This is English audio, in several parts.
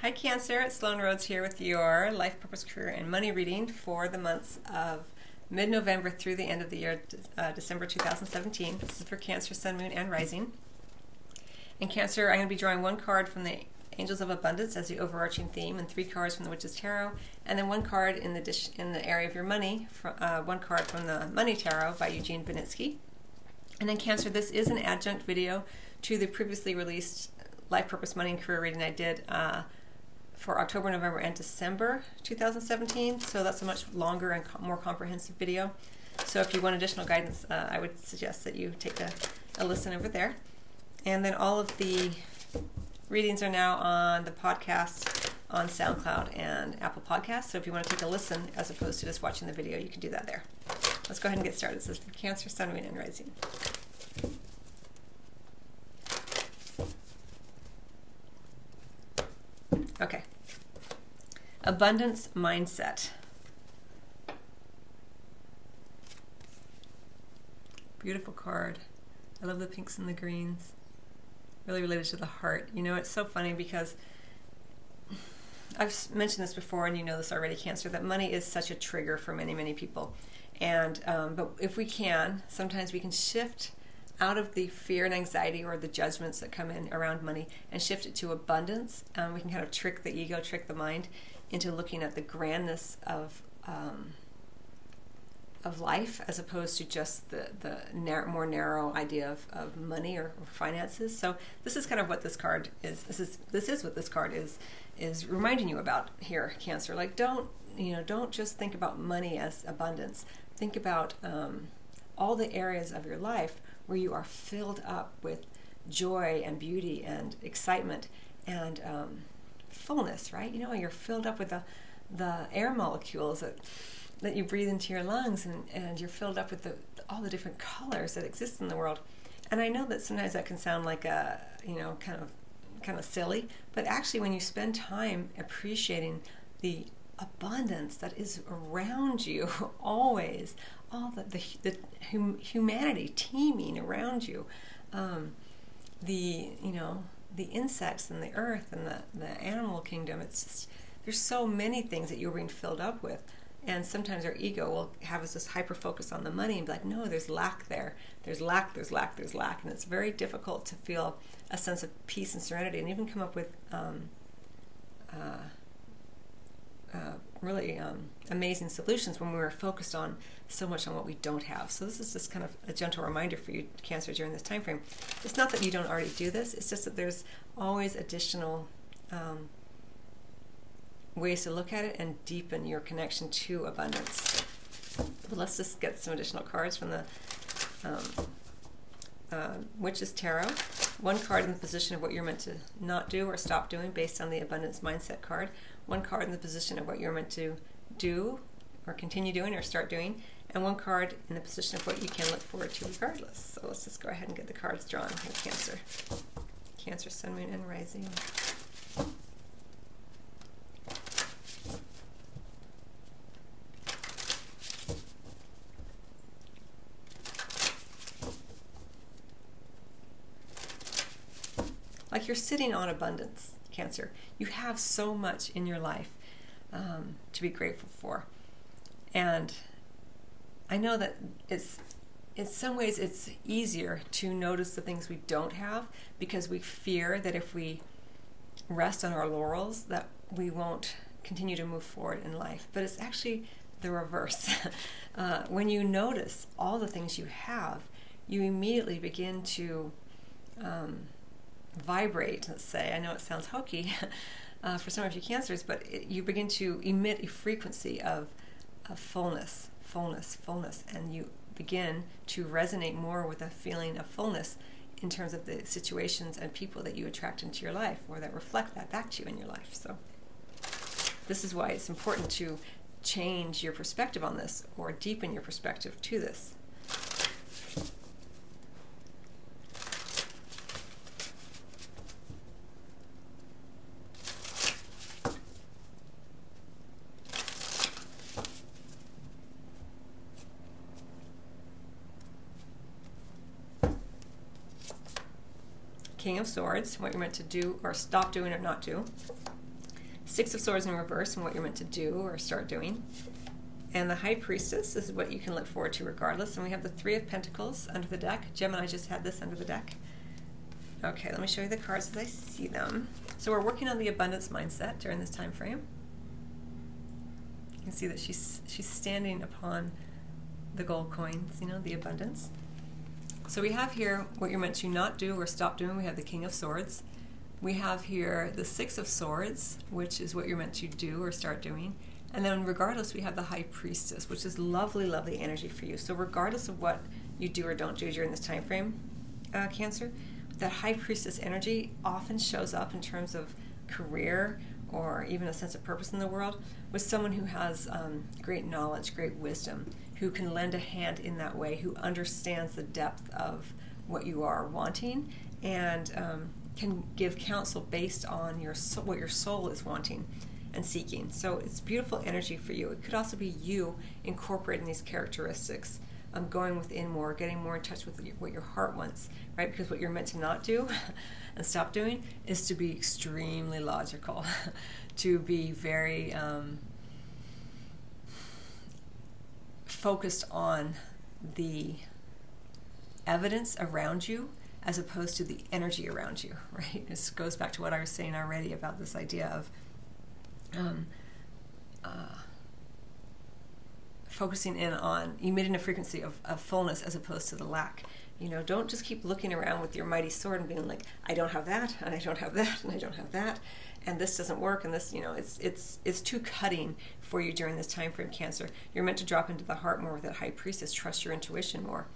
Hi Cancer, it's Sloan Rhodes here with your Life Purpose, Career, and Money reading for the months of mid-November through the end of the year, December 2017. This is for Cancer, Sun, Moon, and Rising. In Cancer, I'm going to be drawing one card from the Angels of Abundance as the overarching theme, and 3 cards from the Witch's Tarot, and then 1 card in the area of your money, 1 card from the Money Tarot by Eugene Vinitsky. And then Cancer, this is an adjunct video to the previously released Life Purpose, Money, and Career reading I did for October, November, and December 2017. So that's a much longer and more comprehensive video. So if you want additional guidance, I would suggest that you take a listen over there. And then all of the readings are now on the podcast on SoundCloud and Apple Podcasts. So if you want to take a listen as opposed to just watching the video, you can do that there. Let's go ahead and get started. This is for Cancer, Sun, Moon, and Rising. Okay. Abundance mindset. Beautiful card. I love the pinks and the greens. Really related to the heart. You know, it's so funny because I've mentioned this before, and you know this already, Cancer, that money is such a trigger for many, many people. And but if we can, sometimes we can shift out of the fear and anxiety or the judgments that come in around money and shift it to abundance. We can kind of trick the ego, trick the mind into looking at the grandness of life as opposed to just the more narrow idea of money or finances. So this is kind of what this card is. This is what this card is reminding you about here, Cancer. Like, don't just think about money as abundance. Think about all the areas of your life where you are filled up with joy and beauty and excitement and fullness, right? You know, you're filled up with the air molecules that you breathe into your lungs, and you're filled up with all the different colors that exist in the world. And I know that sometimes that can sound like a, kind of silly, but actually when you spend time appreciating the abundance that is around you always, all the humanity teeming around you, the insects and the earth and the animal kingdom. It's just, there's so many things that you're being filled up with. And sometimes our ego will have us just hyper focus on the money and be like, no, there's lack there. There's lack, there's lack, there's lack. And it's very difficult to feel a sense of peace and serenity and even come up with really amazing solutions when we're focused on so much on what we don't have. So this is just kind of a gentle reminder for you, Cancer, during this time frame. It's not that you don't already do this, it's just that there's always additional ways to look at it and deepen your connection to abundance. But let's just get some additional cards from the Witch's Tarot. 1 card in the position of what you're meant to not do or stop doing based on the abundance mindset card. 1 card in the position of what you're meant to do or continue doing or start doing. And 1 card in the position of what you can look forward to regardless. So let's just go ahead and get the cards drawn with Cancer. Cancer, Sun, Moon, and Rising. Like you're sitting on abundance, Cancer. You have so much in your life to be grateful for. And I know that in some ways it's easier to notice the things we don't have because we fear that if we rest on our laurels that we won't continue to move forward in life. But it's actually the reverse. When you notice all the things you have, you immediately begin to vibrate, let's say. I know it sounds hokey for some of you Cancers, but you begin to emit a frequency of fullness, and you begin to resonate more with a feeling of fullness in terms of the situations and people that you attract into your life or that reflect that back to you in your life. So this is why it's important to change your perspective on this or deepen your perspective to this. King of Swords, what you're meant to do or stop doing or not do. Six of Swords in reverse and what you're meant to do or start doing. And the High Priestess is what you can look forward to regardless. And we have the Three of Pentacles under the deck. Gemini just had this under the deck. Okay, let me show you the cards as I see them. So we're working on the abundance mindset during this time frame. You can see that she's standing upon the gold coins, you know, the abundance. So we have here what you're meant to not do or stop doing. We have the King of Swords. We have here the Six of Swords, which is what you're meant to do or start doing. And then regardless, we have the High Priestess, which is lovely, lovely energy for you. So regardless of what you do or don't do during this time frame, Cancer, that High Priestess energy often shows up in terms of career or even a sense of purpose in the world with someone who has great knowledge, great wisdom, who can lend a hand in that way, who understands the depth of what you are wanting and can give counsel based on what your soul is wanting and seeking. So it's beautiful energy for you. It could also be you incorporating these characteristics, going within more, getting more in touch with what your heart wants, right? Because what you're meant to not do and stop doing is to be extremely logical, to be very focused on the evidence around you as opposed to the energy around you, right? This goes back to what I was saying already about this idea of focusing in on emitting a frequency of fullness as opposed to the lack. You know, don't just keep looking around with your mighty sword and being like, I don't have that, and I don't have that, and I don't have that, and this doesn't work, and this, you know, it's too cutting for you during this time frame, Cancer. You're meant to drop into the heart more with that High Priestess, trust your intuition more.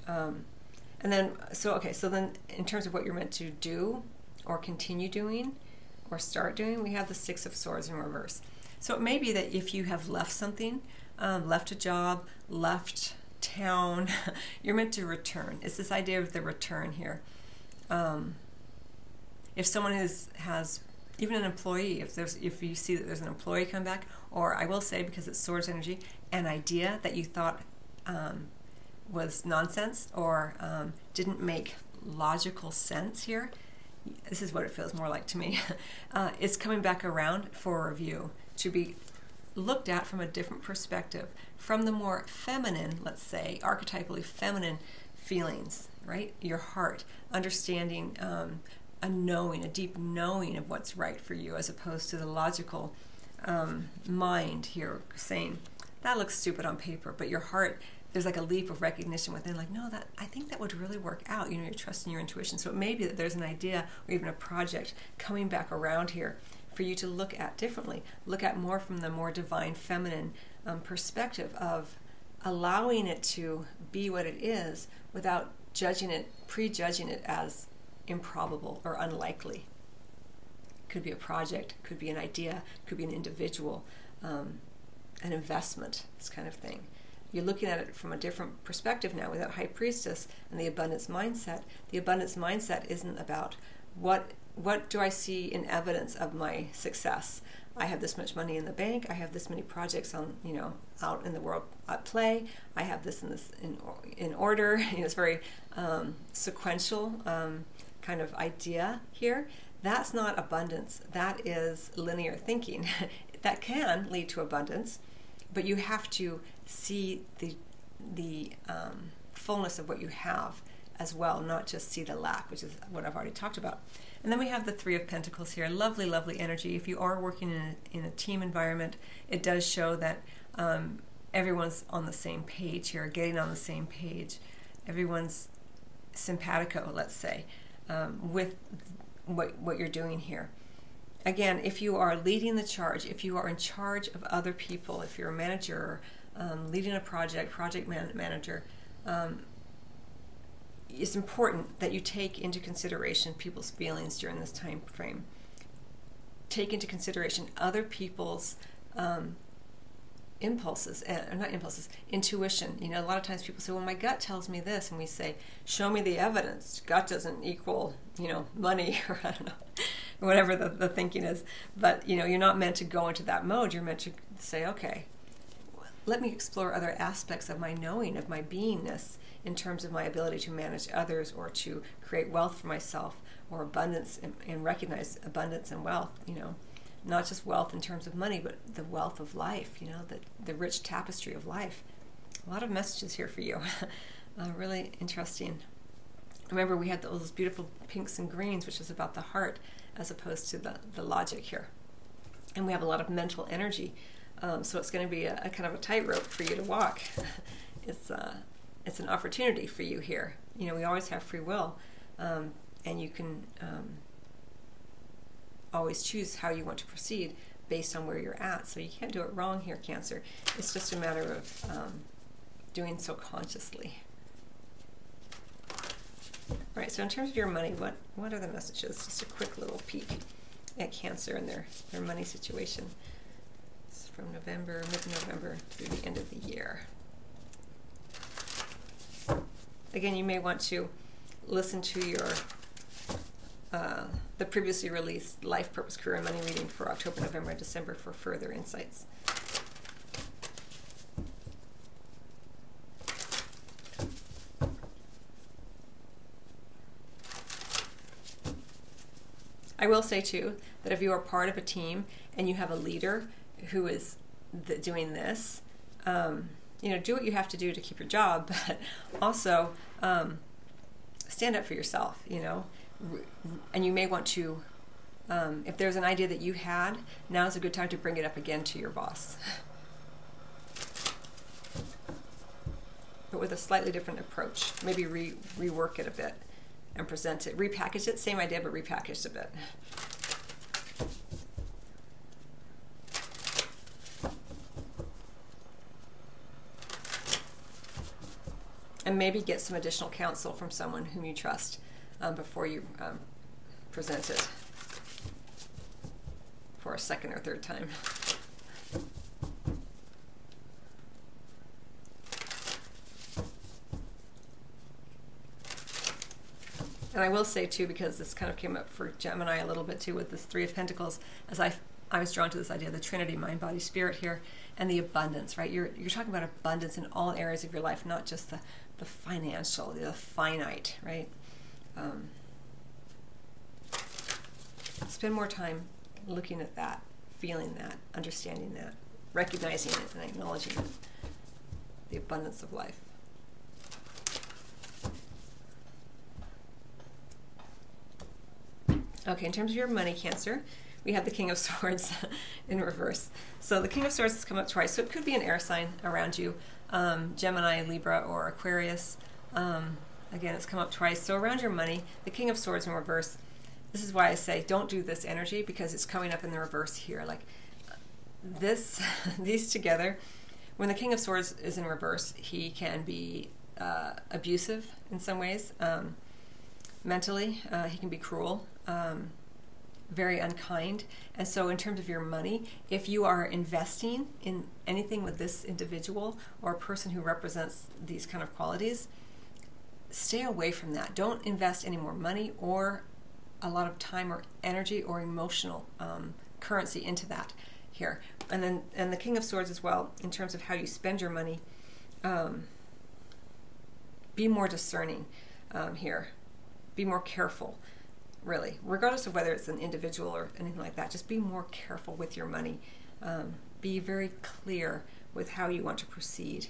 And then, so then in terms of what you're meant to do or continue doing or start doing, we have the Six of Swords in reverse. So it may be that if you have left something, left a job, left town, you're meant to return. It's this idea of the return here. If someone has even an employee, if you see that there's an employee come back, or I will say, because it's Swords energy, an idea that you thought was nonsense or didn't make logical sense here, this is what it feels more like to me. It's coming back around for review, to be looked at from a different perspective, from the more feminine, let's say, archetypally feminine feelings, right? Your heart, understanding a knowing, a deep knowing of what's right for you, as opposed to the logical mind here saying, that looks stupid on paper, but your heart, there's like a leap of recognition within, like, no, I think that would really work out. You know, you're trusting your intuition. So it may be that there's an idea or even a project coming back around here for you to look at differently, look at more from the more divine feminine perspective of allowing it to be what it is without judging it, prejudging it as improbable or unlikely. Could be a project, could be an idea, could be an individual, an investment, this kind of thing. You're looking at it from a different perspective now with that High Priestess and the abundance mindset. The abundance mindset isn't about what do I see in evidence of my success. I have this much money in the bank. I have this many projects on, you know, out in the world at play. I have this in order. You know, it's very sequential kind of idea here. That's not abundance. That is linear thinking. That can lead to abundance, but you have to see the fullness of what you have as well, not just see the lack, which is what I've already talked about. And then we have the Three of Pentacles here. Lovely, lovely energy. If you are working in a team environment, it does show that everyone's on the same page here, getting on the same page. Everyone's simpatico, let's say, with what you're doing here. Again, if you are leading the charge, if you are in charge of other people, if you're a manager, leading a project manager, it's important that you take into consideration people's feelings during this time frame. Take into consideration other people's impulses, not impulses, intuition. You know, a lot of times people say, well, my gut tells me this, and we say, show me the evidence. Gut doesn't equal, you know, money, or I don't know, whatever the thinking is. But, you know, you're not meant to go into that mode. You're meant to say, okay, let me explore other aspects of my knowing, of my beingness, in terms of my ability to manage others or to create wealth for myself, or abundance and recognize abundance and wealth, you know. not just wealth in terms of money, but the wealth of life, the rich tapestry of life. A lot of messages here for you. Really interesting. Remember, we had those beautiful pinks and greens, which is about the heart as opposed to the logic here. And we have a lot of mental energy. So it's going to be a kind of a tightrope for you to walk. It's an opportunity for you here. We always have free will, and you can always choose how you want to proceed based on where you're at. So you can't do it wrong here, Cancer. It's just a matter of doing so consciously. All right, so in terms of your money, what are the messages? Just a quick little peek at Cancer and their money situation. It's from mid-November through the end of the year. Again, you may want to listen to your the previously released Life, Purpose, Career, and Money reading for October, November, and December for further insights. I will say, too, that if you are part of a team and you have a leader who is doing this, do what you have to do to keep your job, but also stand up for yourself, and you may want to, if there's an idea that you had, now is a good time to bring it up again to your boss. But with a slightly different approach. Maybe rework it a bit and present it. Repackage it, same idea, but repackaged a bit. And maybe get some additional counsel from someone whom you trust before you present it for a second or third time. And I will say, too, because this kind of came up for Gemini a little bit, too, with this Three of Pentacles, as I was drawn to this idea of the Trinity, mind, body, spirit here, and the abundance, right? You're talking about abundance in all areas of your life, not just the financial, the finite, right? Spend more time looking at that, feeling that, understanding that, recognizing it, and acknowledging it, the abundance of life. Okay, in terms of your money, Cancer, we have the King of Swords in reverse. So the King of Swords has come up twice, so it could be an air sign around you, Gemini, Libra, or Aquarius. Again, it's come up twice. So around your money, the King of Swords in reverse, this is why I say don't do this energy, because it's coming up in the reverse here. Like this, these together, when the King of Swords is in reverse, he can be abusive in some ways. Mentally, he can be cruel, very unkind. And so in terms of your money, if you are investing in anything with this individual or a person who represents these kind of qualities, stay away from that. Don't invest any more money or a lot of time or energy or emotional currency into that here. And the King of Swords as well, in terms of how you spend your money, be more discerning here. Be more careful, really, regardless of whether it's an individual or anything like that. Just be more careful with your money. Be very clear with how you want to proceed.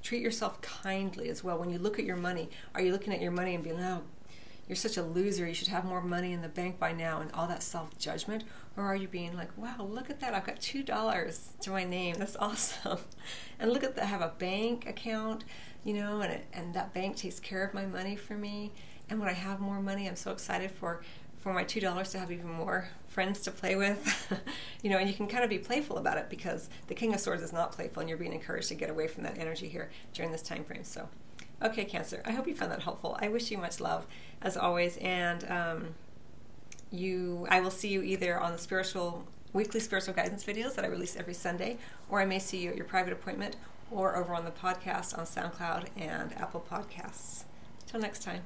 Treat yourself kindly as well. When you look at your money, are you looking at your money and being, oh, you're such a loser, you should have more money in the bank by now, and all that self-judgment? Or are you being like, wow, look at that, I've got $2 to my name, that's awesome. And look at that, I have a bank account, and that bank takes care of my money for me. And when I have more money, I'm so excited for my $2 to have even more friends to play with. And you can kind of be playful about it, because the King of Swords is not playful, and you're being encouraged to get away from that energy here during this time frame. So, okay, Cancer, I hope you found that helpful. I wish you much love, as always, and I will see you either on the weekly spiritual guidance videos that I release every Sunday, or I may see you at your private appointment, or over on the podcast on SoundCloud and Apple Podcasts. Till next time.